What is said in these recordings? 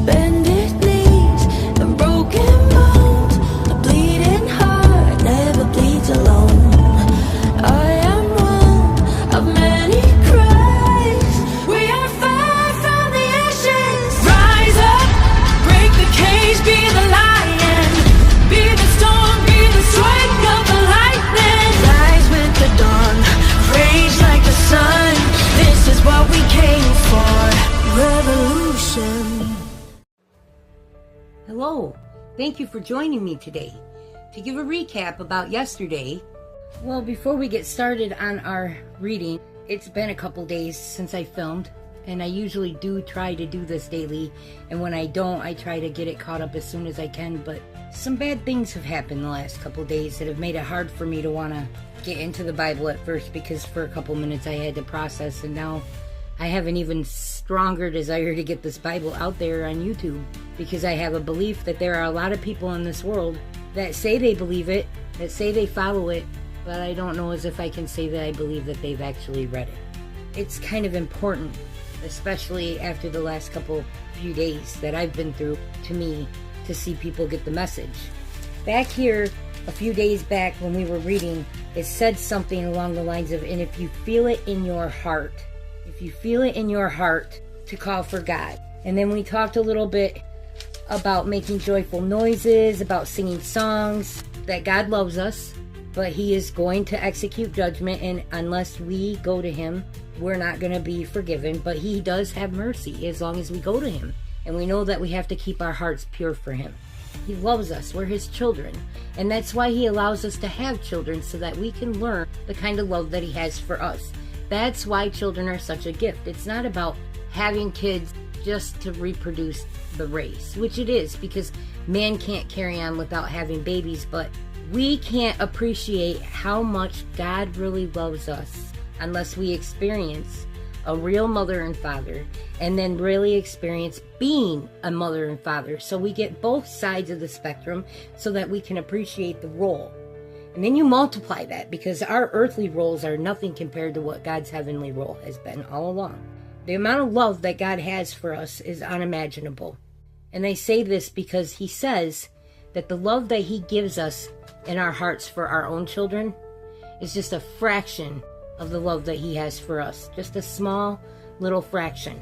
bended knees and broken bones. A bleeding heart never bleeds alone. I am one of many cries. We are far from the ashes. Rise up, break the cage, be the lion, be the storm, be the strike of the lightning. Rise with the dawn, rage like the sun. This is what we came for. Revolution. Hello, thank you for joining me today. To give a recap about yesterday, well, before we get started on our reading, it's been a couple days since I filmed, and I usually do try to do this daily, and when I don't, I try to get it caught up as soon as I can, but some bad things have happened the last couple days that have made it hard for me to want to get into the Bible at first, because for a couple minutes I had to process, and now I have an even stronger desire to get this Bible out there on YouTube, because I have a belief that there are a lot of people in this world that say they believe it, that say they follow it, but I don't know as if I can say that I believe that they've actually read it. It's kind of important, especially after the last few days that I've been through, to me, to see people get the message. Back here, a few days back when we were reading, it said something along the lines of, and if you feel it in your heart, if you feel it in your heart to call for God. And then we talked a little bit about making joyful noises, about singing songs, that God loves us, but He is going to execute judgment, and unless we go to Him, we're not going to be forgiven, but He does have mercy as long as we go to Him. And we know that we have to keep our hearts pure for Him. He loves us. We're His children. And that's why He allows us to have children, so that we can learn the kind of love that He has for us. That's why children are such a gift. It's not about having kids just to reproduce the race, which it is, because man can't carry on without having babies, but we can't appreciate how much God really loves us unless we experience a real mother and father, and then really experience being a mother and father, so we get both sides of the spectrum so that we can appreciate the role. And then you multiply that, because our earthly roles are nothing compared to what God's heavenly role has been all along. The amount of love that God has for us is unimaginable. And I say this because He says that the love that He gives us in our hearts for our own children is just a fraction of the love that He has for us. Just a small little fraction.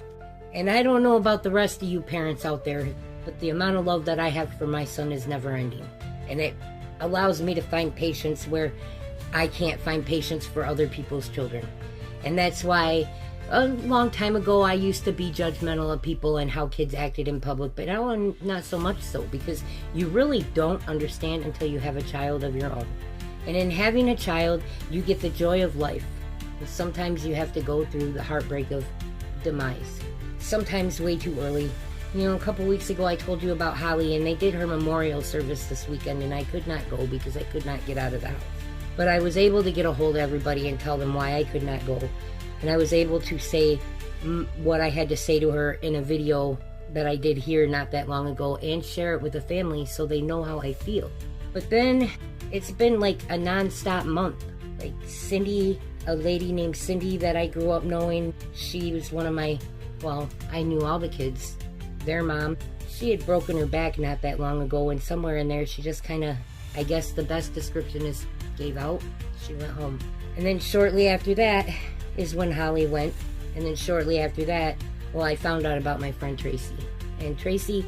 And I don't know about the rest of you parents out there, but the amount of love that I have for my son is never ending. And it allows me to find patience where I can't find patience for other people's children. And that's why a long time ago I used to be judgmental of people and how kids acted in public, but now I'm not so much so, because you really don't understand until you have a child of your own. And in having a child, you get the joy of life. And sometimes you have to go through the heartbreak of demise. Sometimes way too early. You know, a couple weeks ago I told you about Holly, and they did her memorial service this weekend, and I could not go because I could not get out of the house. But I was able to get a hold of everybody and tell them why I could not go. And I was able to say what I had to say to her in a video that I did here not that long ago, and share it with the family so they know how I feel. But then it's been like a non-stop month. Like Cindy, a lady named Cindy that I grew up knowing, she was one of my, well, I knew all the kids. Their mom, she had broken her back not that long ago, and somewhere in there she just kind of, I guess the best description is, gave out. She went home. And then shortly after that is when Holly went. And then shortly after that, well, I found out about my friend Tracy. And Tracy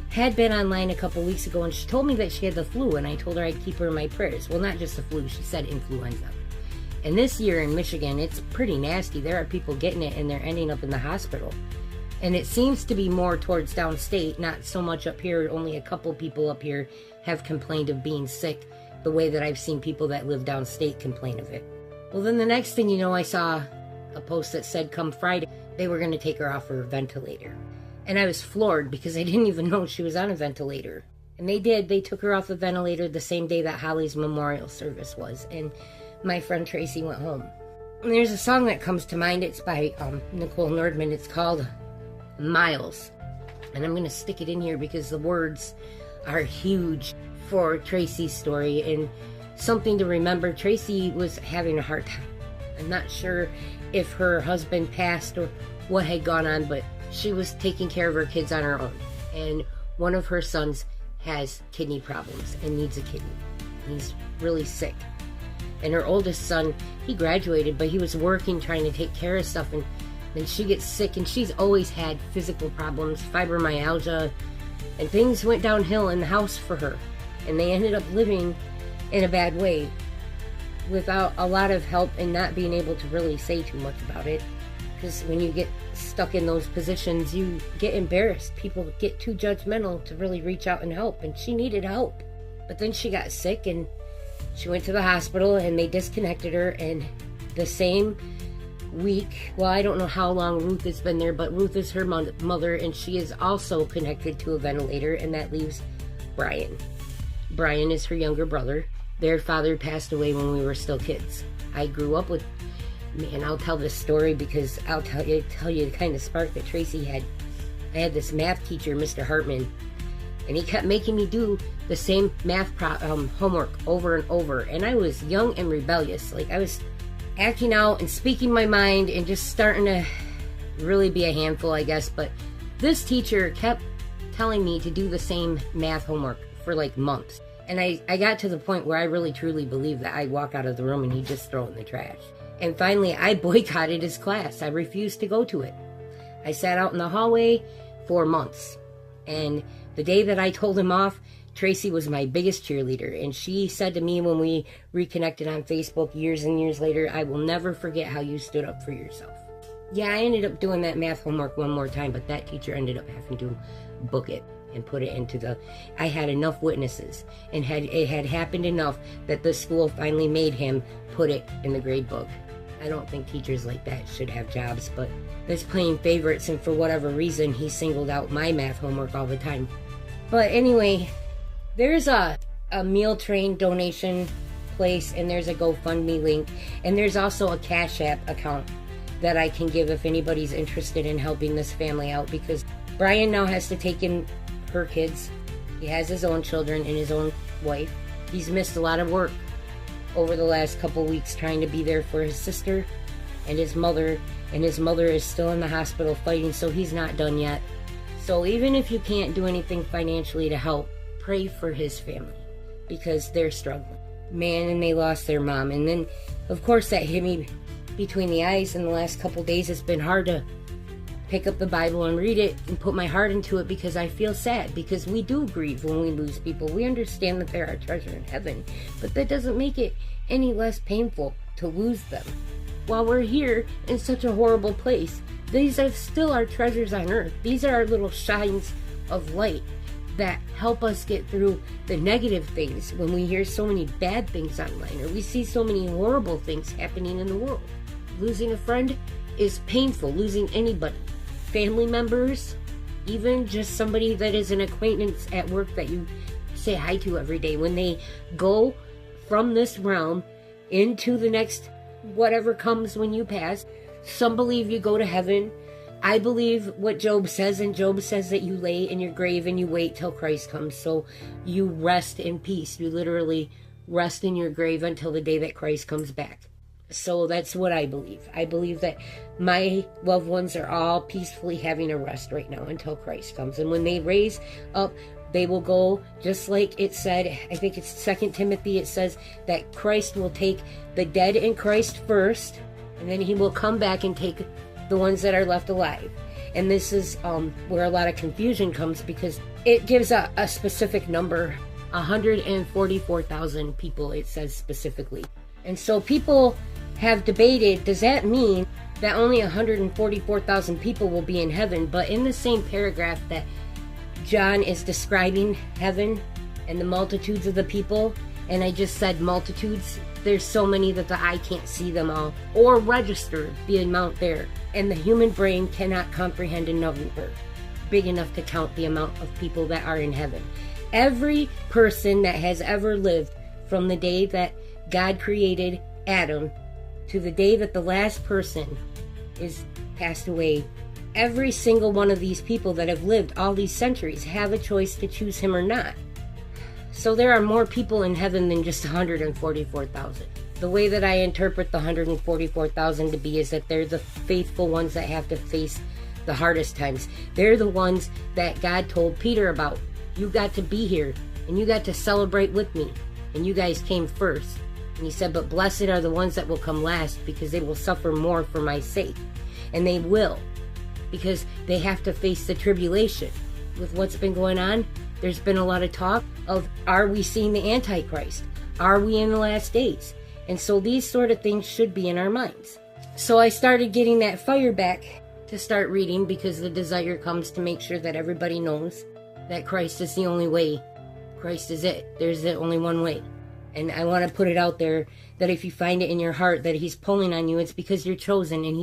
had been online a couple weeks ago, and she told me that she had the flu, and I told her I'd keep her in my prayers. Well, not just the flu, she said influenza. And this year in Michigan, it's pretty nasty. There are people getting it, and they're ending up in the hospital. And it seems to be more towards downstate, not so much up here. Only a couple people up here have complained of being sick, the way that I've seen people that live downstate complain of it. Well, then the next thing you know, I saw a post that said come Friday, they were going to take her off her ventilator. And I was floored, because I didn't even know she was on a ventilator. And they did. They took her off the ventilator the same day that Holly's memorial service was. And my friend Tracy went home. And there's a song that comes to mind. It's by Nicole Nordman. It's called Miles. And I'm going to stick it in here because the words are huge for Tracy's story and something to remember. Tracy was having a hard time. I'm not sure if her husband passed or what had gone on, but she was taking care of her kids on her own. and one of her sons has kidney problems and needs a kidney. He's really sick. And her oldest son, he graduated, but he was working, trying to take care of stuff, and then she gets sick, and she's always had physical problems, fibromyalgia, and things went downhill in the house for her. And they ended up living in a bad way without a lot of help and not being able to really say too much about it. Because when you get stuck in those positions, you get embarrassed. People get too judgmental to really reach out and help, and she needed help. But then she got sick, and she went to the hospital, and they disconnected her, and the same week, well, I don't know how long Ruth has been there, but Ruth is her mother, and she is also connected to a ventilator, and that leaves Brian. Brian is her younger brother. Their father passed away when we were still kids. I grew up with, man, I'll tell this story because I'll tell you the kind of spark that Tracy had. I had this math teacher, Mr. Hartman, and he kept making me do the same math homework over and over, and I was young and rebellious. Like, I was acting out and speaking my mind and just starting to really be a handful, I guess. But this teacher kept telling me to do the same math homework for like months. And I got to the point where I really truly believed that I'd walk out of the room and he'd just throw it in the trash. And finally, I boycotted his class. I refused to go to it. I sat out in the hallway for months. And the day that I told him off, Tracy was my biggest cheerleader. And she said to me when we reconnected on Facebook years and years later, "I will never forget how you stood up for yourself." Yeah, I ended up doing that math homework one more time, but that teacher ended up having to book it and put it into the... I had enough witnesses, and it had happened enough that the school finally made him put it in the grade book. I don't think teachers like that should have jobs, but that's playing favorites, and for whatever reason, he singled out my math homework all the time. But anyway, there's a meal train donation place, and there's a GoFundMe link, and there's also a Cash App account that I can give if anybody's interested in helping this family out, because Brian now has to take in her kids. He has his own children and his own wife. He's missed a lot of work over the last couple weeks trying to be there for his sister and his mother is still in the hospital fighting, so he's not done yet. So even if you can't do anything financially to help, pray for his family, because they're struggling. Man, and they lost their mom. And then, of course, that hit me between the eyes. In the last couple days, it's been hard to pick up the Bible and read it and put my heart into it, because I feel sad, because we do grieve when we lose people. We understand that they're our treasure in heaven, but that doesn't make it any less painful to lose them. While we're here in such a horrible place, these are still our treasures on earth. These are our little shines of light that help us get through the negative things when we hear so many bad things online, or we see so many horrible things happening in the world. Losing a friend is painful. Losing anybody, family members, even just somebody that is an acquaintance at work that you say hi to every day, when they go from this realm into the next whatever comes when you pass. Some believe you go to heaven. I believe what Job says, and Job says that you lay in your grave and you wait till Christ comes. So you rest in peace. You literally rest in your grave until the day that Christ comes back. So that's what I believe. I believe that my loved ones are all peacefully having a rest right now until Christ comes. And when they raise up, they will go, just like it said, I think it's 2 Timothy, it says that Christ will take the dead in Christ first, and then he will come back and take the ones that are left alive. And this is where a lot of confusion comes, because it gives a specific number, 144,000 people, it says specifically. And so people have debated, does that mean that only 144,000 people will be in heaven? But in the same paragraph that John is describing heaven and the multitudes of the people, and I just said multitudes, there's so many that the eye can't see them all or register the amount there, and the human brain cannot comprehend a number big enough to count the amount of people that are in heaven. Every person that has ever lived, from the day that God created Adam to the day that the last person is passed away, every single one of these people that have lived all these centuries have a choice to choose him or not. So there are more people in heaven than just 144,000. The way that I interpret the 144,000 to be is that they're the faithful ones that have to face the hardest times. They're the ones that God told Peter about. You got to be here, and you got to celebrate with me, and you guys came first. And he said, but blessed are the ones that will come last, because they will suffer more for my sake. And they will, because they have to face the tribulation. With what's been going on, there's been a lot of talk of, are we seeing the Antichrist? Are we in the last days? And so these sort of things should be in our minds. So I started getting that fire back to start reading, because the desire comes to make sure that everybody knows that Christ is the only way. Christ is it. There's only one way. And I want to put it out there that if you find it in your heart that he's pulling on you, it's because you're chosen. And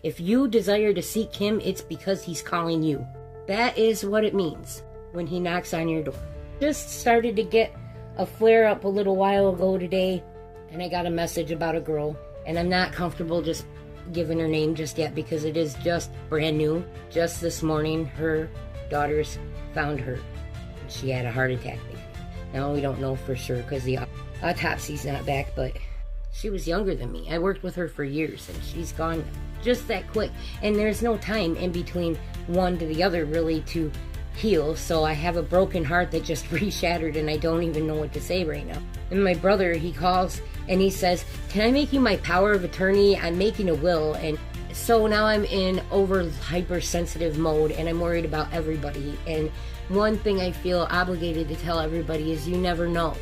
if you desire to seek him, it's because he's calling you. That is what it means when he knocks on your door. Just started to get a flare up a little while ago today, and I got a message about a girl. And I'm not comfortable just giving her name just yet, because it is just brand new. Just this morning, her daughters found her. She had a heart attack. Now we don't know for sure because the autopsy's not back, but she was younger than me. I worked with her for years, and she's gone just that quick. And there's no time in between one to the other really to heal. So I have a broken heart that just re-shattered, and I don't even know what to say right now. And my brother, he calls and he says, can I make you my power of attorney? I'm making a will. And so now I'm in over hypersensitive mode, and I'm worried about everybody. And one thing I feel obligated to tell everybody is, you never know.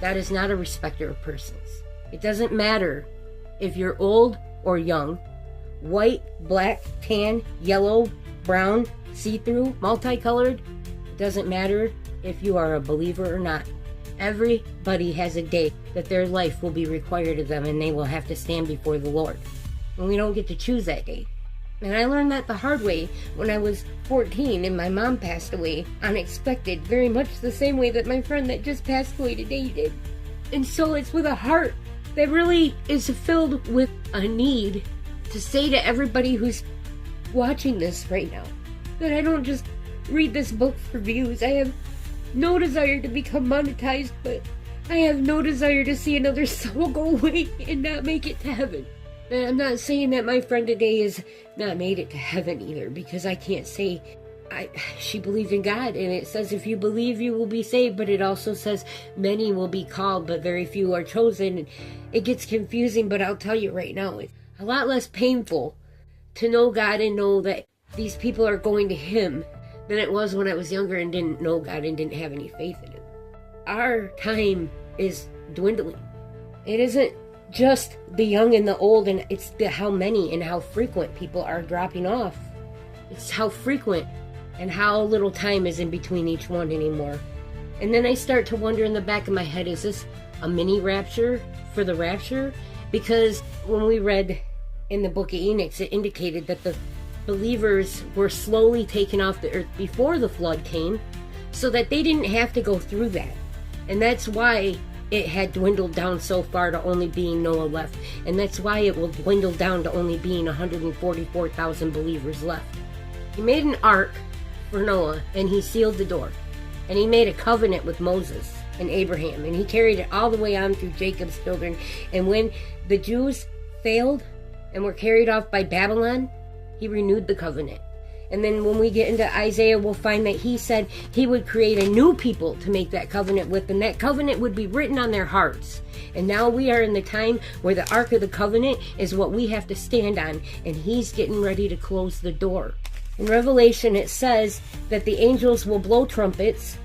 God is not a respecter of persons. It doesn't matter if you're old or young, white, black, tan, yellow, brown, see-through, multicolored. It doesn't matter if you are a believer or not. Everybody has a day that their life will be required of them, and they will have to stand before the Lord. And we don't get to choose that day. And I learned that the hard way when I was 14 and my mom passed away unexpected, very much the same way that my friend that just passed away today did. And so it's with a heart that really is filled with a need to say to everybody who's watching this right now that I don't just read this book for views. I have no desire to become monetized, but I have no desire to see another soul go away and not make it to heaven. And I'm not saying that my friend today has not made it to heaven either, because I can't say she believed in God, and it says if you believe you will be saved, but it also says many will be called but very few are chosen. And it gets confusing, but I'll tell you right now, it's a lot less painful to know God and know that these people are going to him than it was when I was younger and didn't know God and didn't have any faith in him. Our time is dwindling. It isn't just the young and the old, and it's how many and how frequent people are dropping off. It's how frequent and how little time is in between each one anymore. And then I start to wonder in the back of my head, is this a mini rapture for the rapture? Because when we read in the book of Enoch, it indicated that the believers were slowly taken off the earth before the flood came, so that they didn't have to go through that. And that's why it had dwindled down so far to only being Noah left. And that's why it will dwindle down to only being 144,000 believers left. He made an ark for Noah, and he sealed the door. And he made a covenant with Moses and Abraham, and he carried it all the way on through Jacob's children. And when the Jews failed and were carried off by Babylon, he renewed the covenant. And then when we get into Isaiah, we'll find that he said he would create a new people to make that covenant with, and that covenant would be written on their hearts. And now we are in the time where the Ark of the Covenant is what we have to stand on, and he's getting ready to close the door. In Revelation, it says that the angels will blow trumpets,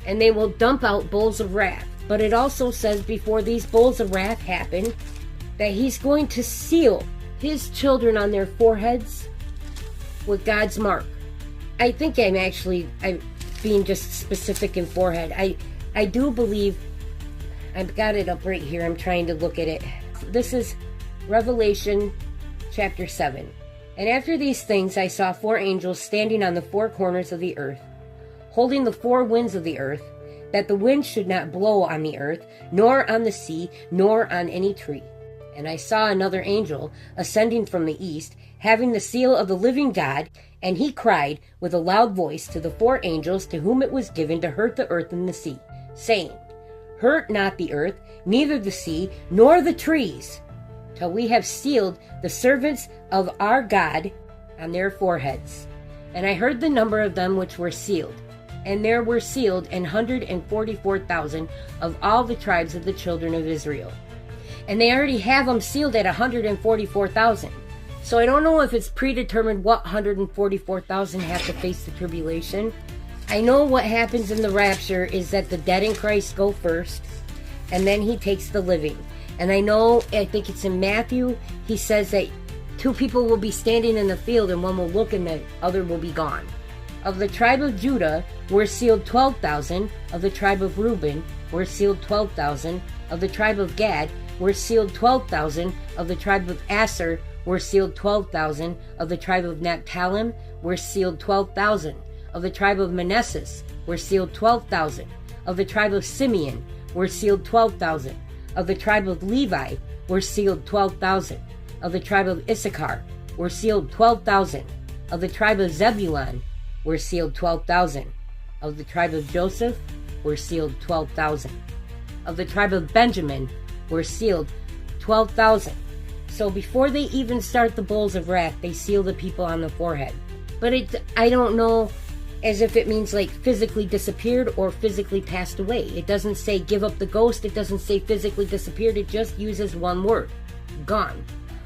and they will dump out bowls of wrath. But it also says before these bowls of wrath happen, that he's going to seal his children on their foreheads with God's mark. I think I'm being just specific in forehead. I do believe, I've got it up right here, I'm trying to look at it. This is Revelation chapter 7. And after these things I saw 4 angels standing on the 4 corners of the earth, holding the 4 winds of the earth, that the wind should not blow on the earth, nor on the sea, nor on any tree. And I saw another angel ascending from the east, having the seal of the living God, and he cried with a loud voice to the 4 angels to whom it was given to hurt the earth and the sea, saying, Hurt not the earth, neither the sea, nor the trees, till we have sealed the servants of our God on their foreheads. And I heard the number of them which were sealed. And there were sealed 144,000 of all the tribes of the children of Israel. And they already have them sealed at 144,000. So I don't know if it's predetermined what 144,000 have to face the tribulation. I know what happens in the rapture is that the dead in Christ go first, and then he takes the living. And I think it's in Matthew, he says that 2 people will be standing in the field and one will look and the other will be gone. Of the tribe of Judah were sealed 12,000. Of the tribe of Reuben were sealed 12,000. Of the tribe of Gad were sealed 12,000. Of the tribe of Aser were sealed 12,000. Of the tribe of Naphtali were sealed 12,000. Of the tribe of Manasseh were sealed 12,000. Of the tribe of Simeon were sealed 12,000. Of the tribe of Levi were sealed 12,000. Of the tribe of Issachar were sealed 12,000. Of the tribe of Zebulun were sealed 12,000. Of the tribe of Joseph were sealed 12,000. Of the tribe of Benjamin were sealed 12,000. So before they even start the bowls of wrath, they seal the people on the forehead. But I don't know as if it means like physically disappeared or physically passed away. It doesn't say give up the ghost. It doesn't say physically disappeared. It just uses one word, gone.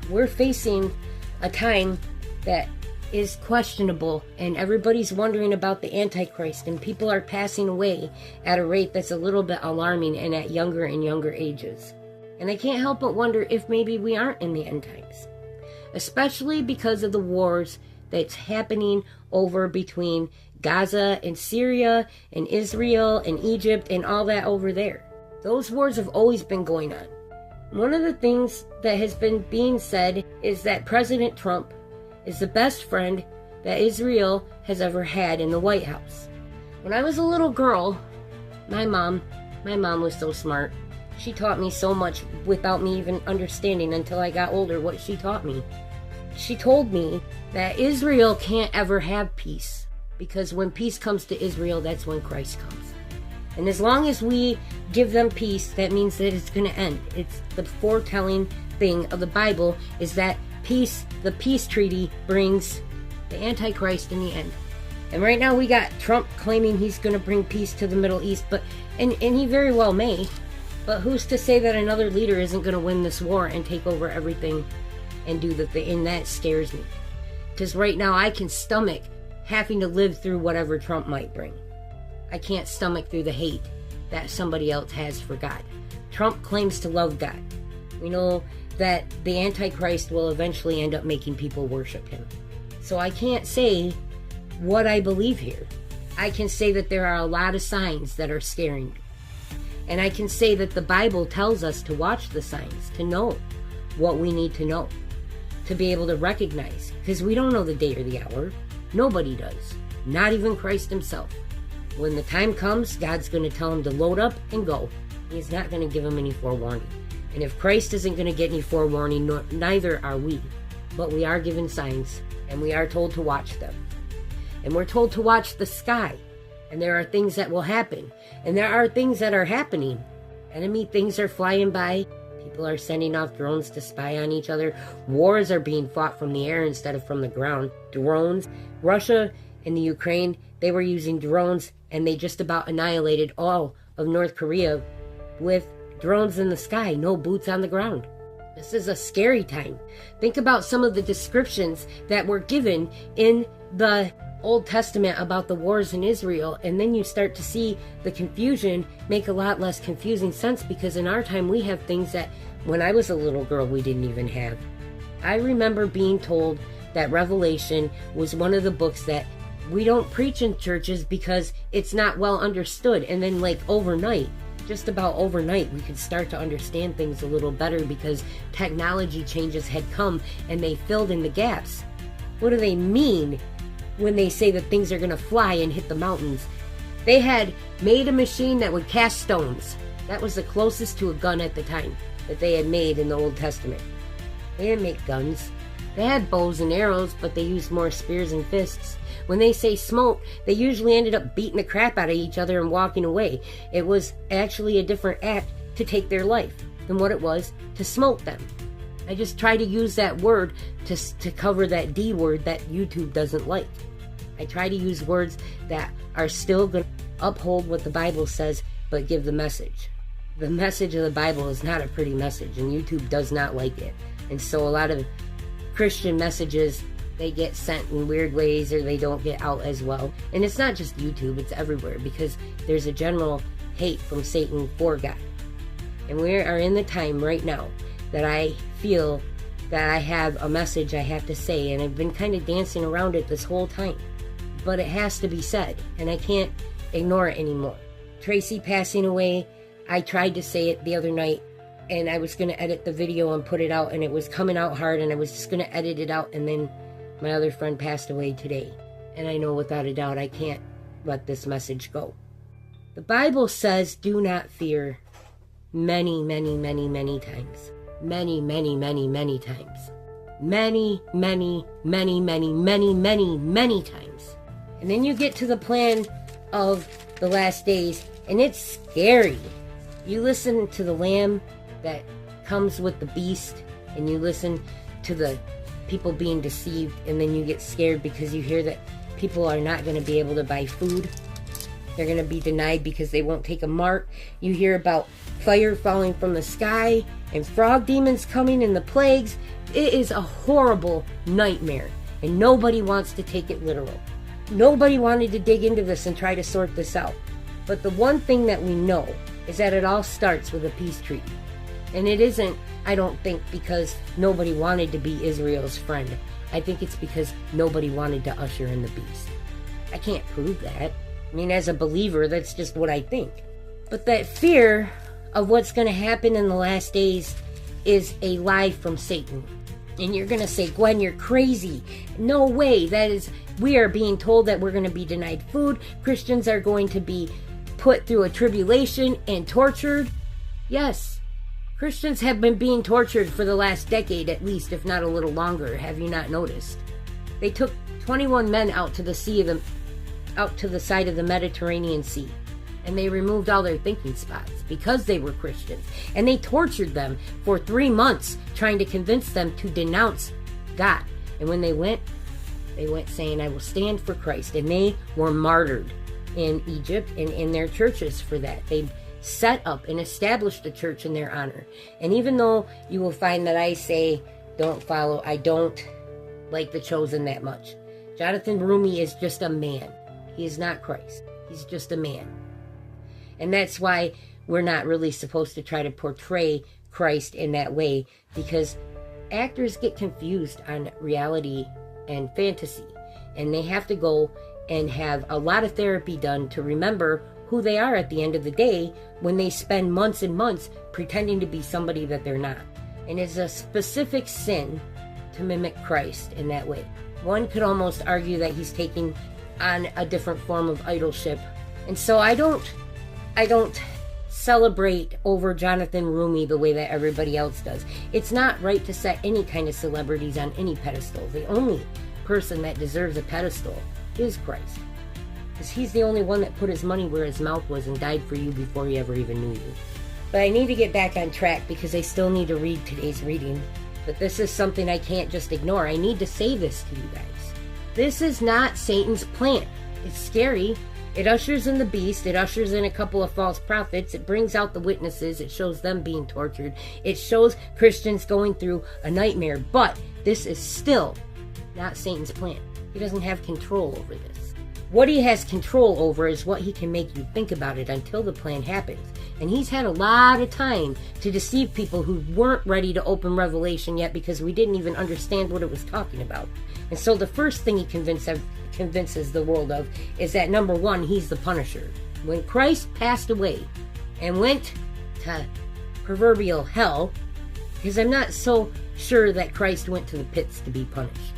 We're facing a time that is questionable, and everybody's wondering about the Antichrist, and people are passing away at a rate that's a little bit alarming and at younger and younger ages. And I can't help but wonder if maybe we aren't in the end times, especially because of the wars that's happening over between Gaza and Syria and Israel and Egypt and all that over there. Those wars have always been going on. One of the things that has been being said is that President Trump is the best friend that Israel has ever had in the White House. When I was a little girl, my mom was so smart. She taught me so much without me even understanding until I got older what she taught me. She told me that Israel can't ever have peace, because when peace comes to Israel, that's when Christ comes. And as long as we give them peace, that means that it's going to end. It's the foretelling thing of the Bible is that peace, the peace treaty brings the Antichrist in the end. And right now we got Trump claiming he's going to bring peace to the Middle East, and he very well may. But who's to say that another leader isn't going to win this war and take over everything and do the thing? And that scares me. Because right now I can stomach having to live through whatever Trump might bring. I can't stomach through the hate that somebody else has for God. Trump claims to love God. We know that the Antichrist will eventually end up making people worship him. So I can't say what I believe here. I can say that there are a lot of signs that are scaring me. And I can say that the Bible tells us to watch the signs, to know what we need to know, to be able to recognize. Because we don't know the day or the hour. Nobody does. Not even Christ himself. When the time comes, God's going to tell him to load up and go. He's not going to give him any forewarning. And if Christ isn't going to get any forewarning, neither are we. But we are given signs, and we are told to watch them. And we're told to watch the sky. And there are things that will happen. And there are things that are happening. Enemy things are flying by. People are sending off drones to spy on each other. Wars are being fought from the air instead of from the ground. Drones. Russia and the Ukraine, they were using drones, and they just about annihilated all of North Korea with drones in the sky, no boots on the ground. This is a scary time. Think about some of the descriptions that were given in the Old Testament about the wars in Israel, and then you start to see the confusion make a lot less confusing sense, because in our time we have things that when I was a little girl we didn't even have. I remember being told that Revelation was one of the books that we don't preach in churches because it's not well understood, and then like overnight, just about overnight, we could start to understand things a little better because technology changes had come and they filled in the gaps. What do they mean when they say that things are going to fly and hit the mountains? They had made a machine that would cast stones. That was the closest to a gun at the time that they had made in the Old Testament. They didn't make guns. They had bows and arrows, but they used more spears and fists. When they say smoke, they usually ended up beating the crap out of each other and walking away. It was actually a different act to take their life than what it was to smote them. I just try to use that word to cover that D word that YouTube doesn't like. I try to use words that are still going to uphold what the Bible says, but give the message. The message of the Bible is not a pretty message, and YouTube does not like it. And so a lot of Christian messages, they get sent in weird ways, or they don't get out as well. And it's not just YouTube, it's everywhere, because there's a general hate from Satan for God. And we are in the time right now that I feel that I have a message I have to say, and I've been kind of dancing around it this whole time. But it has to be said, and I can't ignore it anymore. Tracy passing away, I tried to say it the other night, and I was going to edit the video and put it out, and it was coming out hard, and I was just going to edit it out, and then my other friend passed away today. And I know without a doubt I can't let this message go. The Bible says, do not fear, many, many, many, many times. Many, many, many, many times. Many, many, many, many, many, many, many times. And then you get to the plan of the last days, and it's scary. You listen to the lamb that comes with the beast, and you listen to the people being deceived, and then you get scared because you hear that people are not going to be able to buy food. They're going to be denied because they won't take a mark. You hear about fire falling from the sky and frog demons coming and the plagues. It is a horrible nightmare, and nobody wants to take it literal. Nobody wanted to dig into this and try to sort this out. But the one thing that we know is that it all starts with a peace treaty. And it isn't, I don't think, because nobody wanted to be Israel's friend. I think it's because nobody wanted to usher in the beast. I can't prove that. I mean, as a believer, that's just what I think. But that fear of what's going to happen in the last days is a lie from Satan. And you're going to say, Gwen, you're crazy. No way. We are being told that we're going to be denied food. Christians are going to be put through a tribulation and tortured. Yes, Christians have been being tortured for the last decade at least, if not a little longer. Have you not noticed? They took 21 men out to the side of the Mediterranean Sea, and they removed all their thinking spots because they were Christians, and they tortured them for 3 months trying to convince them to denounce God. And when they went saying, I will stand for Christ, and they were martyred in Egypt and in their churches for that. They set up and established a church in their honor. And even though you will find that I say don't follow, I don't like the Chosen that much. Jonathan Rumi is just a man. He is not Christ. He's just a man. And that's why we're not really supposed to try to portray Christ in that way, because actors get confused on reality and fantasy, and they have to go and have a lot of therapy done to remember who they are at the end of the day when they spend months and months pretending to be somebody that they're not. And it's a specific sin to mimic Christ in that way. One could almost argue that he's taking on a different form of idolship. And so I don't celebrate over Jonathan Rumi the way that everybody else does. It's not right to set any kind of celebrities on any pedestal. The only person that deserves a pedestal is Christ, because he's the only one that put his money where his mouth was and died for you before he ever even knew you. But I need to get back on track because I still need to read today's reading. But this is something I can't just ignore. I need to say this to you guys. This is not Satan's plan. It's scary. It ushers in the beast. It ushers in a couple of false prophets. It brings out the witnesses. It shows them being tortured. It shows Christians going through a nightmare. But this is still not Satan's plan. He doesn't have control over this. What he has control over is what he can make you think about it until the plan happens. And he's had a lot of time to deceive people who weren't ready to open Revelation yet because we didn't even understand what it was talking about. And so the first thing he convinces the world of is that, number one, he's the punisher. When Christ passed away and went to proverbial hell, because I'm not so sure that Christ went to the pits to be punished.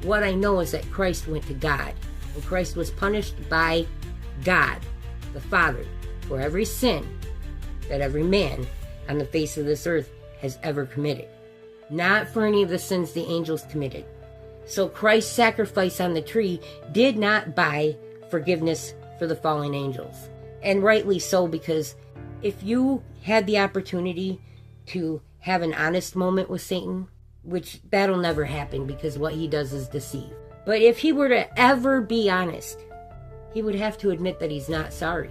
What I know is that Christ went to God, and Christ was punished by God, the Father, for every sin that every man on the face of this earth has ever committed. Not for any of the sins the angels committed. So Christ's sacrifice on the tree did not buy forgiveness for the fallen angels. And rightly so, because if you had the opportunity to have an honest moment with Satan, which that'll never happen because what he does is deceive. But if he were to ever be honest, he would have to admit that he's not sorry.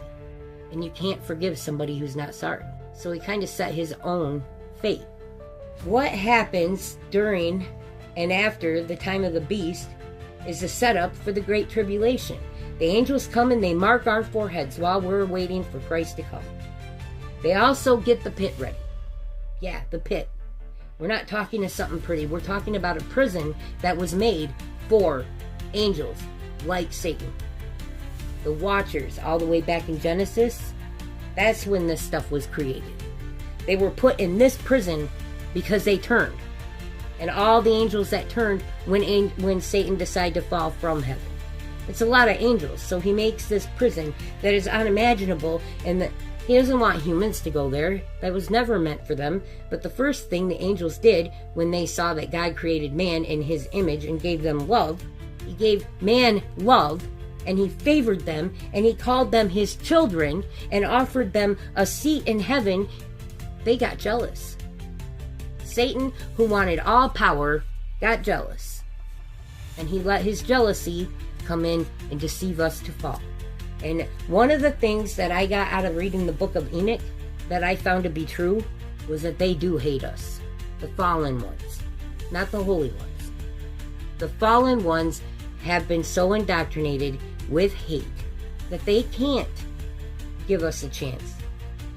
And you can't forgive somebody who's not sorry. So he kind of set his own fate. What happens during and after the time of the beast is a setup for the Great Tribulation. The angels come and they mark our foreheads while we're waiting for Christ to come. They also get the pit ready. Yeah, the pit. We're not talking to something pretty. We're talking about a prison that was made for angels like Satan. The Watchers, all the way back in Genesis, that's when this stuff was created. They were put in this prison because they turned. And all the angels that turned when Satan decided to fall from heaven. It's a lot of angels, so he makes this prison that is unimaginable, and that he doesn't want humans to go there. That was never meant for them. But the first thing the angels did when they saw that God created man in his image and gave them love, he gave man love, and he favored them, and he called them his children, and offered them a seat in heaven. They got jealous. Satan, who wanted all power, got jealous. And he let his jealousy come in and deceive us to fall. And one of the things that I got out of reading the book of Enoch that I found to be true was that they do hate us. The fallen ones, not the holy ones. The fallen ones have been so indoctrinated with hate that they can't give us a chance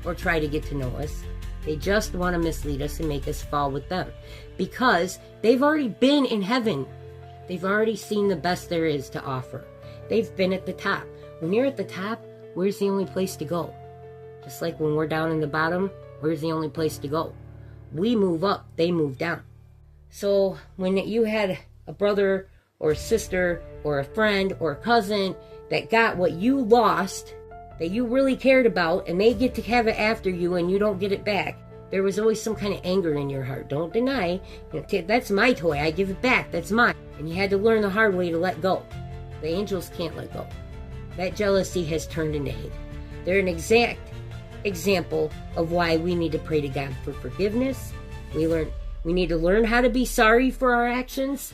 or try to get to know us. They just want to mislead us and make us fall with them because they've already been in heaven. They've already seen the best there is to offer. They've been at the top. When you're at the top, where's the only place to go? Just like when we're down in the bottom, where's the only place to go? We move up, they move down. So when you had a brother or a sister or a friend or a cousin that got what you lost, that you really cared about, and they get to have it after you and you don't get it back, there was always some kind of anger in your heart. Don't deny, that's my toy, I give it back, that's mine. And you had to learn the hard way to let go. The angels can't let go. That jealousy has turned into hate. They're an exact example of why we need to pray to God for forgiveness. We need to learn how to be sorry for our actions.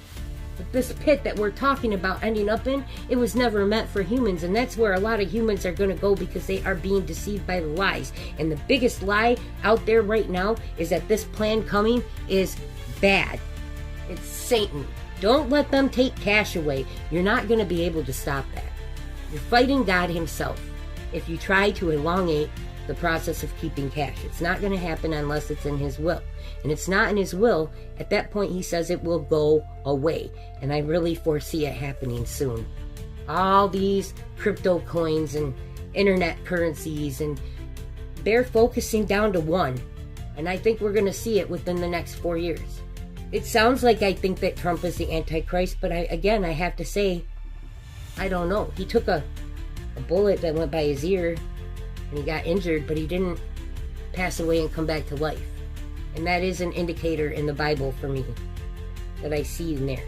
But this pit that we're talking about ending up in, it was never meant for humans, and that's where a lot of humans are going to go because they are being deceived by the lies. And the biggest lie out there right now is that this plan coming is bad. It's Satan. Don't let them take cash away. You're not going to be able to stop that. You're fighting God himself if you try to elongate the process of keeping cash. It's not going to happen unless it's in his will. And it's not in his will. At that point, he says it will go away. And I really foresee it happening soon. All these crypto coins and internet currencies, and they're focusing down to one. And I think we're going to see it within the next 4 years. It sounds like I think that Trump is the Antichrist, but I have to say, I don't know. He took a bullet that went by his ear, and he got injured, but he didn't pass away and come back to life. And that is an indicator in the Bible for me that I see in there,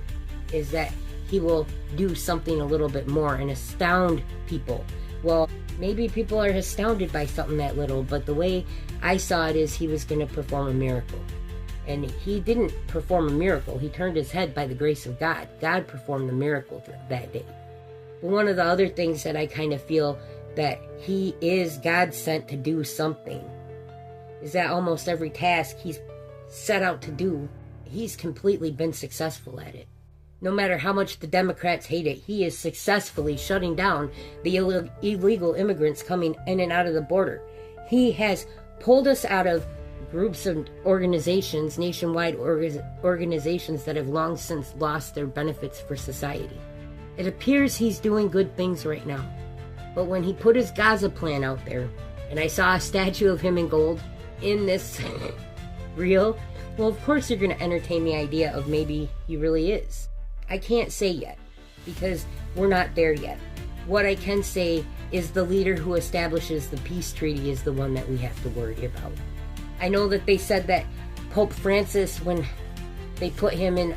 is that he will do something a little bit more and astound people. Well, maybe people are astounded by something that little, but the way I saw it is he was going to perform a miracle. And he didn't perform a miracle. He turned his head by the grace of God. God performed the miracle that day. But one of the other things that I kind of feel that he is God sent to do something is that almost every task he's set out to do, he's completely been successful at it. No matter how much the Democrats hate it, he is successfully shutting down the illegal immigrants coming in and out of the border. He has pulled us out of groups of organizations, nationwide organizations that have long since lost their benefits for society. It appears he's doing good things right now. But when he put his Gaza plan out there, and I saw a statue of him in gold in this reel, well, of course you're going to entertain the idea of maybe he really is. I can't say yet, because we're not there yet. What I can say is the leader who establishes the peace treaty is the one that we have to worry about. I know that they said that Pope Francis, when they put him in,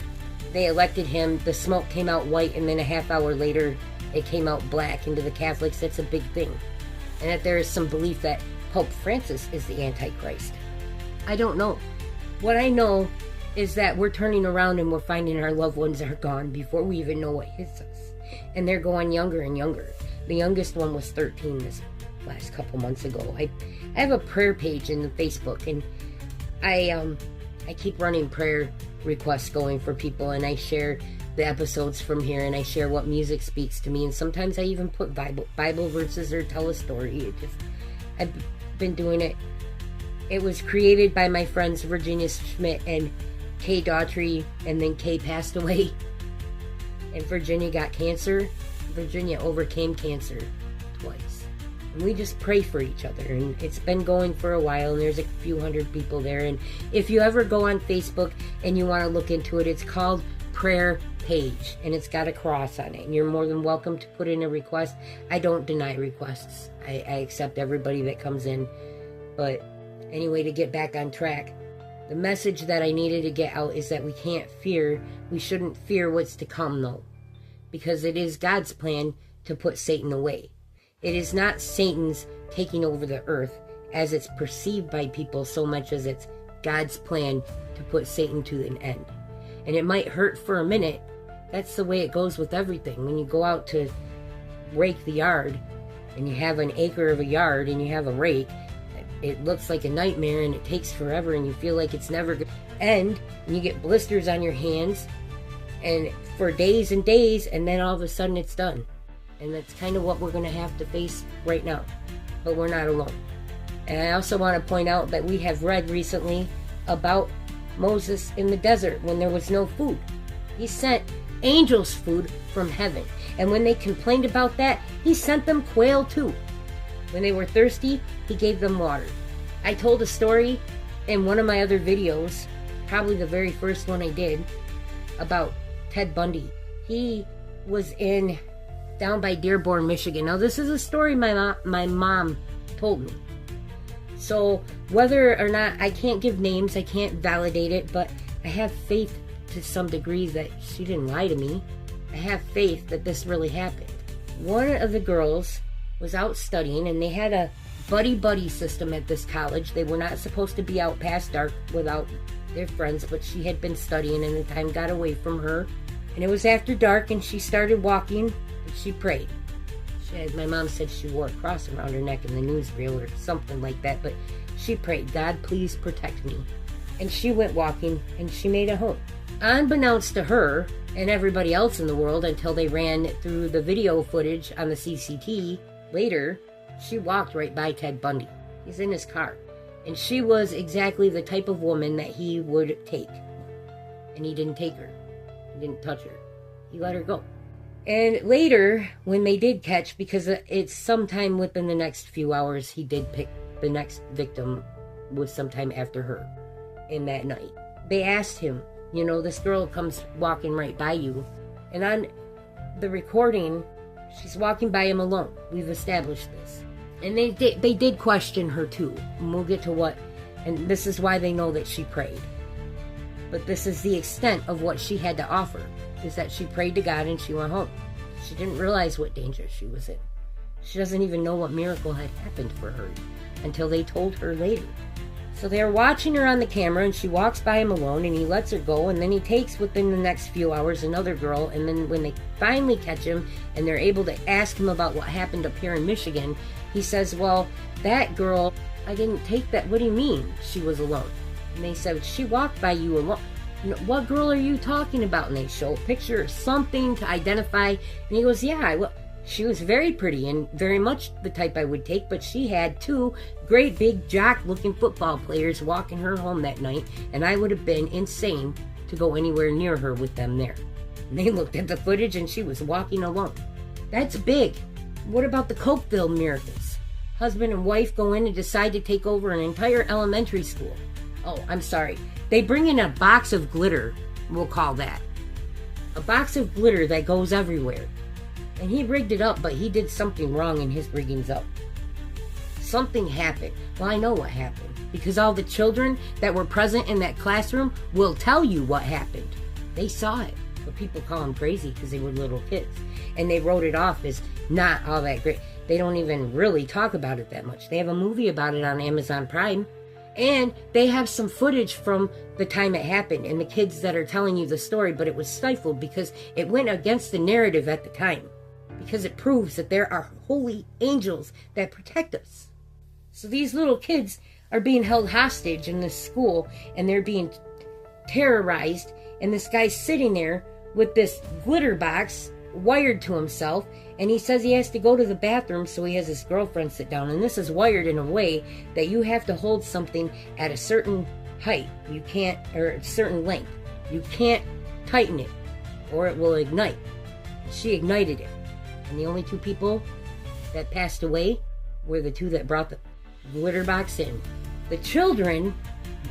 they elected him, the smoke came out white, and then a half hour later it came out black. And to the Catholics, that's a big thing. And that there is some belief that Pope Francis is the Antichrist. I don't know. What I know is that we're turning around and we're finding our loved ones are gone before we even know what hits us. And they're going younger and younger. The youngest one was 13 this last couple months ago. I have a prayer page in Facebook, and I keep running prayer requests going for people, and I share the episodes from here, and I share what music speaks to me, and sometimes I even put Bible verses or tell a story. I've been doing it. It was created by my friends Virginia Schmidt and Kay Daughtry, and then Kay passed away, and Virginia got cancer. Virginia overcame cancer twice, and we just pray for each other, and it's been going for a while, and there's a few hundred people there. And if you ever go on Facebook and you want to look into it, it's called Prayer Page, and it's got a cross on it, and you're more than welcome to put in a request. I don't deny requests. I accept everybody that comes in. But anyway, to get back on track, the message that I needed to get out is that we can't fear. We shouldn't fear what's to come, though, because it is God's plan to put Satan away. It is not Satan's taking over the earth as it's perceived by people so much as it's God's plan to put Satan to an end. And it might hurt for a minute. That's the way it goes with everything. When you go out to rake the yard and you have an acre of a yard and you have a rake, it looks like a nightmare and it takes forever and you feel like it's never going to end, and you get blisters on your hands and for days and days, and then all of a sudden it's done. And that's kind of what we're going to have to face right now. But we're not alone. And I also want to point out that we have read recently about Moses in the desert when there was no food. He sent angels food from heaven. And when they complained about that, he sent them quail too. When they were thirsty, he gave them water. I told a story in one of my other videos, probably the very first one I did, about Ted Bundy. He was down by Dearborn, Michigan. Now this is a story my mom told me. So whether or not, I can't give names, I can't validate it, but I have faith to some degree that she didn't lie to me. I have faith that this really happened. One of the girls was out studying, and they had a buddy-buddy system at this college. They were not supposed to be out past dark without their friends, but she had been studying, and the time got away from her. And it was after dark, and she started walking, and she prayed. My mom said she wore a cross around her neck in the newsreel or something like that, but she prayed, God, please protect me. And she went walking, and she made it home. Unbeknownst to her and everybody else in the world, until they ran through the video footage on the CCT later, she walked right by Ted Bundy. He's in his car. And she was exactly the type of woman that he would take. And he didn't take her. He didn't touch her. He let her go. And later, when they did catch, because it's sometime within the next few hours, he did pick the next victim, was sometime after her in that night. They asked him, this girl comes walking right by you. And on the recording, she's walking by him alone. We've established this. And they did question her too. And we'll get to what. And this is why they know that she prayed. But this is the extent of what she had to offer, is that she prayed to God and she went home. She didn't realize what danger she was in. She doesn't even know what miracle had happened for her until they told her later. So they're watching her on the camera, and she walks by him alone, and he lets her go, and then he takes, within the next few hours, another girl, and then when they finally catch him and they're able to ask him about what happened up here in Michigan, he says, well, that girl, I didn't take that. What do you mean she was alone? And they said, she walked by you alone. What girl are you talking about? And they show a picture or something to identify. And he goes, yeah, she was very pretty and very much the type I would take, but she had two great big jock-looking football players walking her home that night, and I would have been insane to go anywhere near her with them there. And they looked at the footage, and she was walking alone. That's big. What about the Cokeville miracles? Husband and wife go in and decide to take over an entire elementary school. Oh, I'm sorry. They bring in a box of glitter, we'll call that. A box of glitter that goes everywhere. And he rigged it up, but he did something wrong in his riggings up. Something happened. Well, I know what happened, because all the children that were present in that classroom will tell you what happened. They saw it, but people call them crazy because they were little kids. And they wrote it off as not all that great. They don't even really talk about it that much. They have a movie about it on Amazon Prime. And they have some footage from the time it happened and the kids that are telling you the story, but it was stifled because it went against the narrative at the time. Because it proves that there are holy angels that protect us. So these little kids are being held hostage in this school and they're being terrorized. And this guy's sitting there with this glitter box wired to himself, and he says he has to go to the bathroom, so he has his girlfriend sit down. And this is wired in a way that you have to hold something at a certain height. You can't, or a certain length. You can't tighten it or it will ignite. She ignited it. And the only two people that passed away were the two that brought the glitter box in. The children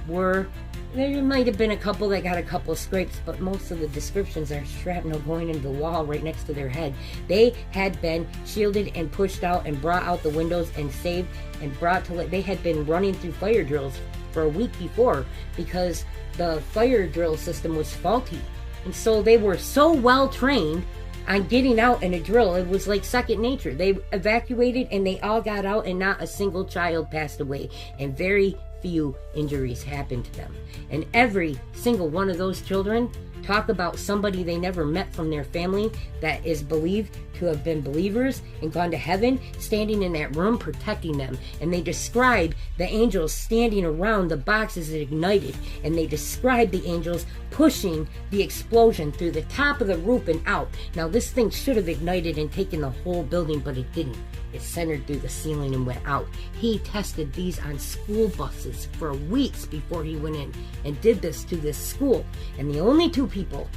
were, there might have been a couple that got a couple of scrapes, but most of the descriptions are shrapnel going into the wall right next to their head. They had been shielded and pushed out and brought out the windows and saved and brought to, they had been running through fire drills for a week before because the fire drill system was faulty. And so they were so well trained on getting out in a drill, it was like second nature. They evacuated and they all got out, and not a single child passed away, and very few injuries happened to them. And every single one of those children talk about somebody they never met from their family that is believed to have been believers and gone to heaven, standing in that room protecting them. And they describe the angels standing around the boxes that ignited, and they describe the angels pushing the explosion through the top of the roof and out. Now this thing should have ignited and taken the whole building, but it didn't. It centered through the ceiling and went out. He tested these on school buses for weeks before he went in and did this to this school. And the only two people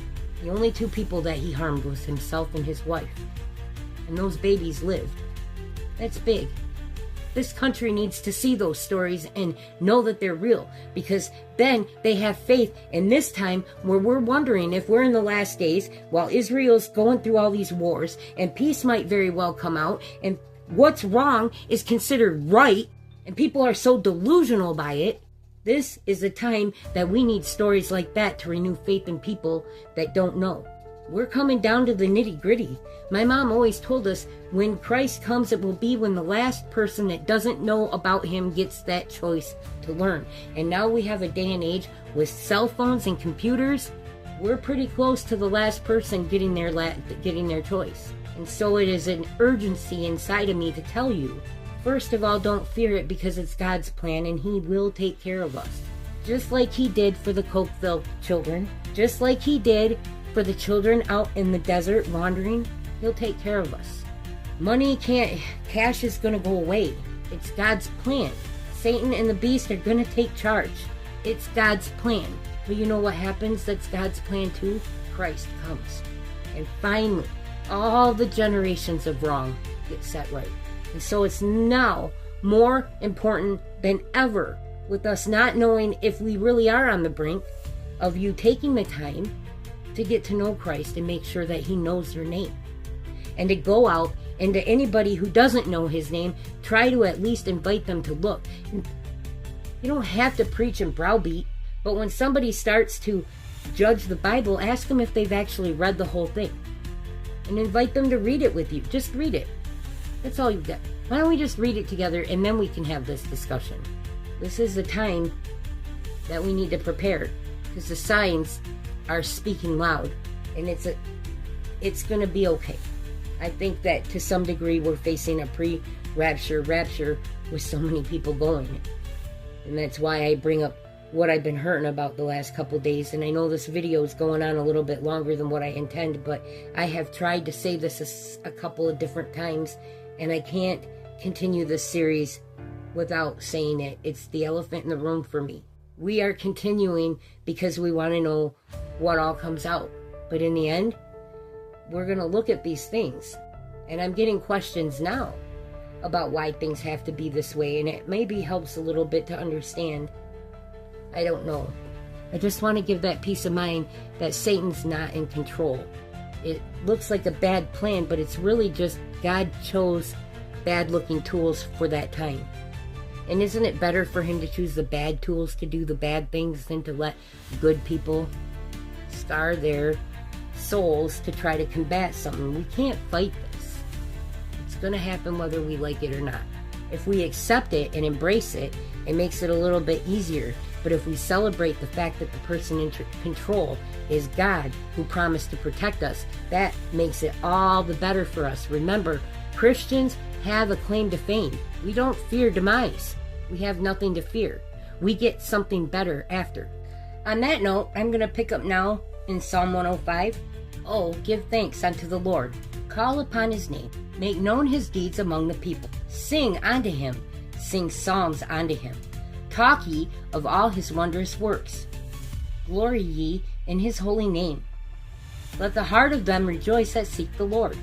that he harmed was himself and his wife. And those babies lived. That's big. This country needs to see those stories and know that they're real, because then they have faith in this time where we're wondering if we're in the last days while Israel's going through all these wars, and peace might very well come out, and what's wrong is considered right, and people are so delusional by it. This is the time that we need stories like that to renew faith in people that don't know. We're coming down to the nitty-gritty. My mom always told us when Christ comes, it will be when the last person that doesn't know about him gets that choice to learn. And now we have a day and age with cell phones and computers. We're pretty close to the last person getting their choice. And so it is an urgency inside of me to tell you, first of all, don't fear it, because it's God's plan and he will take care of us. Just like he did for the Cokeville children, just like he did for the children out in the desert wandering, he'll take care of us. Cash is going to go away. It's God's plan. Satan and the beast are going to take charge. It's God's plan. But you know what happens? That's God's plan too. Christ comes. And finally, all the generations of wrong get set right. And so it's now more important than ever, with us not knowing if we really are on the brink, of you taking the time to get to know Christ and make sure that he knows your name. And to go out, and to anybody who doesn't know his name, try to at least invite them to look. You don't have to preach and browbeat, but when somebody starts to judge the Bible, ask them if they've actually read the whole thing. And invite them to read it with you. Just read it. That's all you get. Why don't we just read it together, and then we can have this discussion. This is the time that we need to prepare, because the signs are speaking loud, and it's going to be okay. I think that to some degree we're facing a pre-rapture rapture with so many people going. And that's why I bring up what I've been hurting about the last couple days. And I know this video is going on a little bit longer than what I intend, but I have tried to say this a couple of different times, and I can't continue this series without saying it. It's the elephant in the room for me. We are continuing because we want to know what all comes out. But in the end, we're going to look at these things. And I'm getting questions now about why things have to be this way. And it maybe helps a little bit to understand. I don't know. I just want to give that peace of mind that Satan's not in control. It looks like a bad plan, but it's really just God chose bad-looking tools for that time. And isn't it better for him to choose the bad tools to do the bad things than to let good people scar their souls to try to combat something? We can't fight this. It's going to happen whether we like it or not. If we accept it and embrace it, it makes it a little bit easier. But if we celebrate the fact that the person in control is God, who promised to protect us, that makes it all the better for us. Remember, Christians have a claim to fame. We don't fear demise. We have nothing to fear. We get something better after. On that note, I'm going to pick up now in Psalm 105. Oh, give thanks unto the Lord. Call upon his name. Make known his deeds among the people. Sing unto him. Sing psalms unto him. Talk ye of all his wondrous works. Glory ye in his holy name. Let the heart of them rejoice that seek the Lord.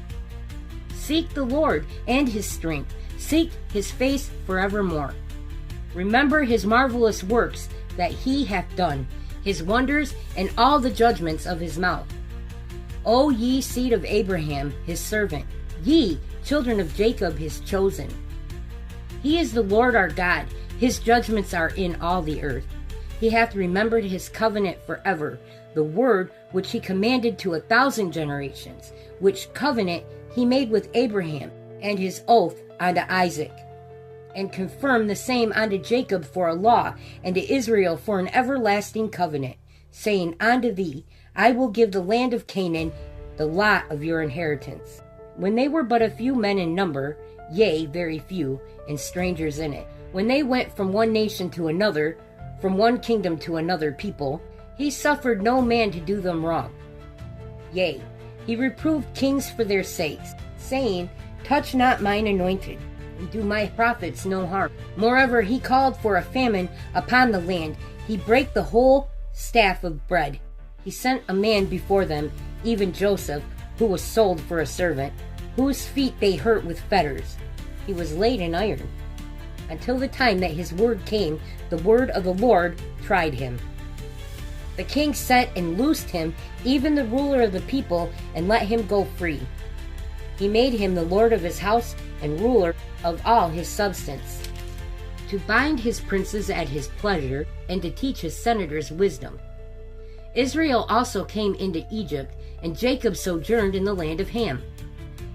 Seek the Lord and his strength. Seek his face forevermore. Remember his marvelous works that he hath done, his wonders and all the judgments of his mouth. O ye seed of Abraham, his servant, ye children of Jacob, his chosen. He is the Lord our God. His judgments are in all the earth. He hath remembered his covenant forever, the word which he commanded to 1,000 generations, which covenant he made with Abraham, and his oath unto Isaac, and confirmed the same unto Jacob for a law, and to Israel for an everlasting covenant, saying, Unto thee I will give the land of Canaan, the lot of your inheritance. When they were but a few men in number, yea, very few, and strangers in it, when they went from one nation to another, from one kingdom to another people, he suffered no man to do them wrong. Yea, he reproved kings for their sakes, saying, Touch not mine anointed, and do my prophets no harm. Moreover, he called for a famine upon the land. He brake the whole staff of bread. He sent a man before them, even Joseph, who was sold for a servant, whose feet they hurt with fetters. He was laid in iron, until the time that his word came. The word of the Lord tried him. The king set and loosed him, even the ruler of the people, and let him go free. He made him the lord of his house and ruler of all his substance, to bind his princes at his pleasure, and to teach his senators wisdom. Israel also came into Egypt, and Jacob sojourned in the land of Ham.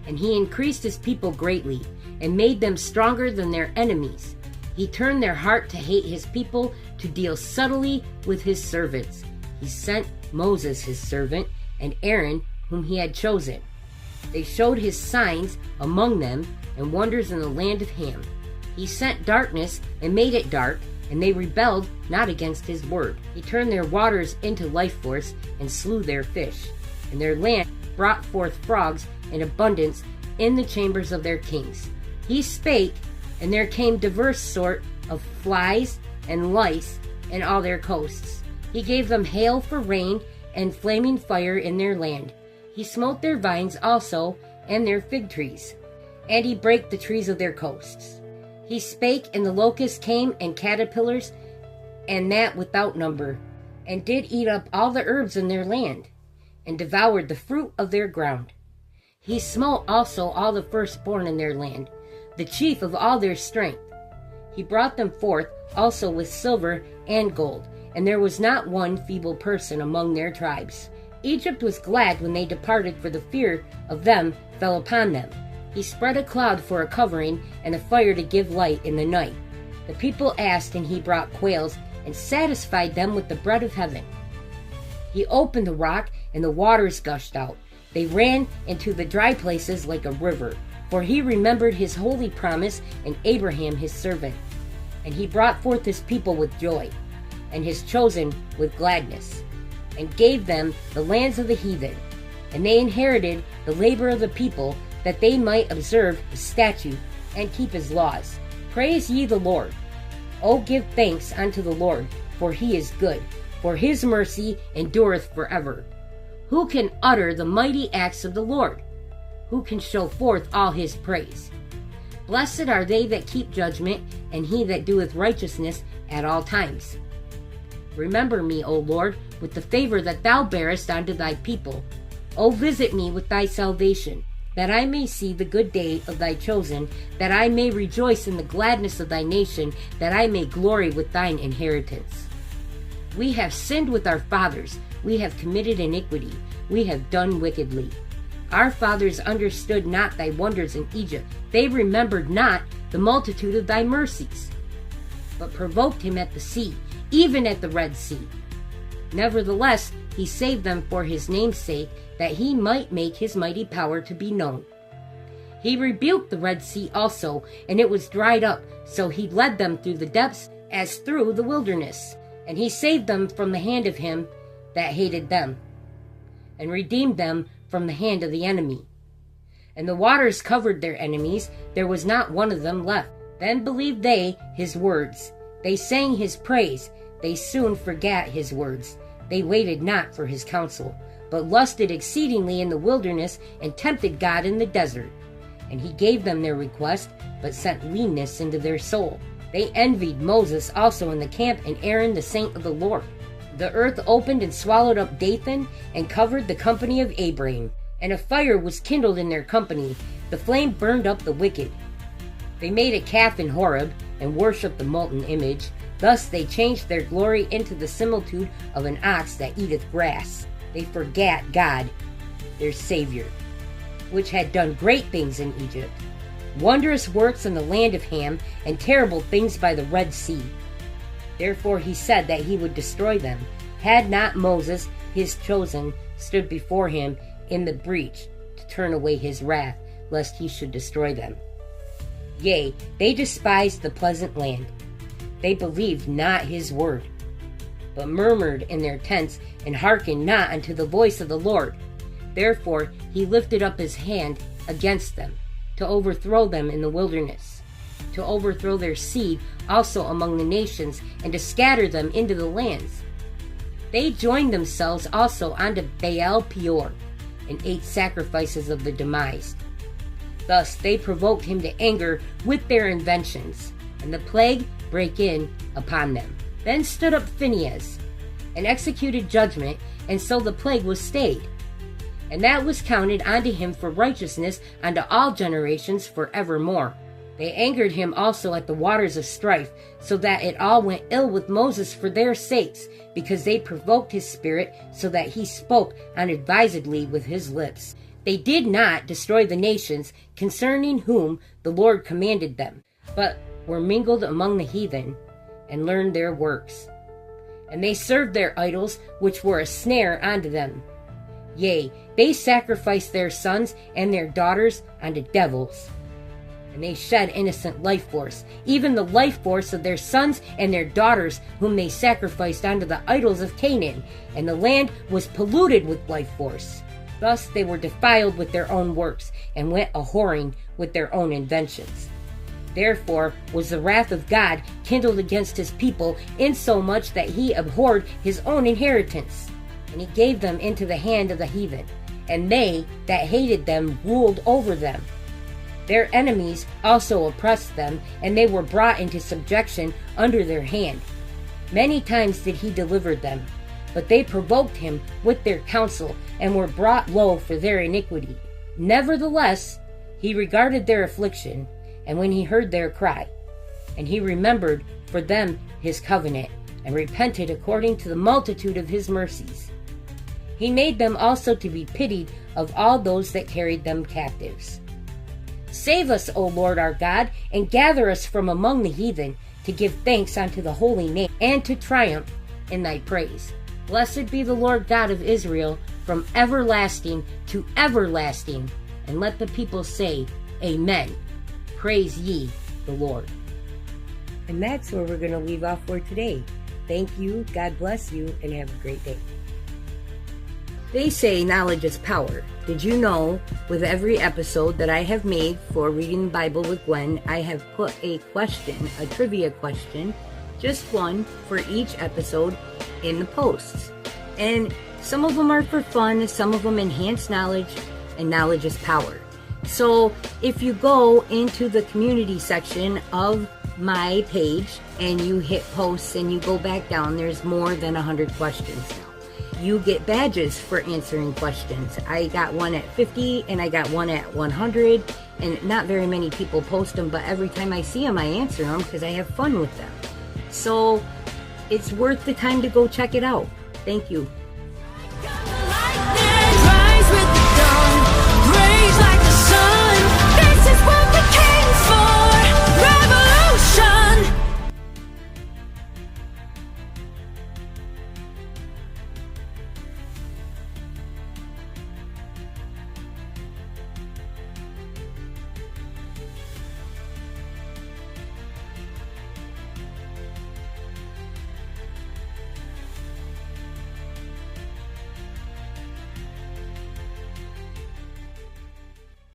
And he increased his people greatly, and made them stronger than their enemies. He turned their heart to hate his people, to deal subtly with his servants. He sent Moses his servant, and Aaron whom he had chosen. They showed his signs among them, and wonders in the land of Ham. He sent darkness, and made it dark, and they rebelled not against his word. He turned their waters into life force, and slew their fish. And their land brought forth frogs in abundance in the chambers of their kings. He spake, and there came diverse sort of flies and lice in all their coasts. He gave them hail for rain, and flaming fire in their land. He smote their vines also, and their fig trees, and he brake the trees of their coasts. He spake, and the locusts came, and caterpillars, and that without number, and did eat up all the herbs in their land, and devoured the fruit of their ground. He smote also all the firstborn in their land, the chief of all their strength. He brought them forth also with silver and gold, and there was not one feeble person among their tribes. Egypt was glad when they departed, for the fear of them fell upon them. He spread a cloud for a covering, and a fire to give light in the night. The people asked, and he brought quails, and satisfied them with the bread of heaven. He opened the rock, and the waters gushed out. They ran into the dry places like a river, for he remembered his holy promise, and Abraham his servant. And he brought forth his people with joy, and his chosen with gladness, and gave them the lands of the heathen. And they inherited the labor of the people, that they might observe his statute and keep his laws. Praise ye the Lord. O give thanks unto the Lord, for he is good, for his mercy endureth forever. Who can utter the mighty acts of the Lord? Who can show forth all his praise? Blessed are they that keep judgment, and he that doeth righteousness at all times. Remember me, O Lord, with the favor that thou bearest unto thy people. O visit me with thy salvation, that I may see the good day of thy chosen, that I may rejoice in the gladness of thy nation, that I may glory with thine inheritance. We have sinned with our fathers, we have committed iniquity, we have done wickedly. Our fathers understood not thy wonders in Egypt. They remembered not the multitude of thy mercies, but provoked him at the sea, even at the Red Sea. Nevertheless, he saved them for his name's sake, that he might make his mighty power to be known. He rebuked the Red Sea also, and it was dried up, so he led them through the depths as through the wilderness. And he saved them from the hand of him that hated them, and redeemed them from the hand of the enemy. And the waters covered their enemies, there was not one of them left. Then believed they his words. They sang his praise. They soon forgat his words. They waited not for his counsel, but lusted exceedingly in the wilderness, and tempted God in the desert. And he gave them their request, but sent leanness into their soul. They envied Moses also in the camp, and Aaron the saint of the Lord. The earth opened and swallowed up Dathan, and covered the company of Abraham. And a fire was kindled in their company. The flame burned up the wicked. They made a calf in Horeb, and worshipped the molten image. Thus they changed their glory into the similitude of an ox that eateth grass. They forgat God, their Savior, which had done great things in Egypt, wondrous works in the land of Ham, and terrible things by the Red Sea. Therefore he said that he would destroy them, had not Moses, his chosen, stood before him in the breach to turn away his wrath, lest he should destroy them. Yea, they despised the pleasant land. They believed not his word, but murmured in their tents, and hearkened not unto the voice of the Lord. Therefore he lifted up his hand against them, to overthrow them in the wilderness, to overthrow their seed also among the nations, and to scatter them into the lands. They joined themselves also unto Baal Peor, and ate sacrifices of the demised. Thus they provoked him to anger with their inventions, and the plague brake in upon them. Then stood up Phinehas, and executed judgment, and so the plague was stayed. And that was counted unto him for righteousness unto all generations forevermore. They angered him also at the waters of strife, so that it all went ill with Moses for their sakes, because they provoked his spirit, so that he spoke unadvisedly with his lips. They did not destroy the nations concerning whom the Lord commanded them, but were mingled among the heathen, and learned their works. And they served their idols, which were a snare unto them. Yea, they sacrificed their sons and their daughters unto devils. And they shed innocent life force, even the life force of their sons and their daughters, whom they sacrificed unto the idols of Canaan, and the land was polluted with life force. Thus they were defiled with their own works, and went a-whoring with their own inventions. Therefore was the wrath of God kindled against his people, insomuch that he abhorred his own inheritance, and he gave them into the hand of the heathen, and they that hated them ruled over them. Their enemies also oppressed them, and they were brought into subjection under their hand. Many times did he deliver them, but they provoked him with their counsel, and were brought low for their iniquity. Nevertheless, he regarded their affliction, and when he heard their cry, and he remembered for them his covenant, and repented according to the multitude of his mercies. He made them also to be pitied of all those that carried them captives. Save us, O Lord our God, and gather us from among the heathen, to give thanks unto the holy name, and to triumph in thy praise. Blessed be the Lord God of Israel, from everlasting to everlasting. And let the people say, Amen. Praise ye the Lord. And that's where we're going to leave off for today. Thank you, God bless you, and have a great day. They say knowledge is power. Did you know, with every episode that I have made for Reading the Bible with Gwen, I have put a question, a trivia question, just one for each episode in the posts. And some of them are for fun, some of them enhance knowledge, and knowledge is power. So if you go into the community section of my page and you hit posts and you go back down, there's more than 100 questions now. You get badges for answering questions. I got one at 50 and I got one at 100, and not very many people post them, but every time I see them I answer them because I have fun with them. So it's worth the time to go check it out. Thank you.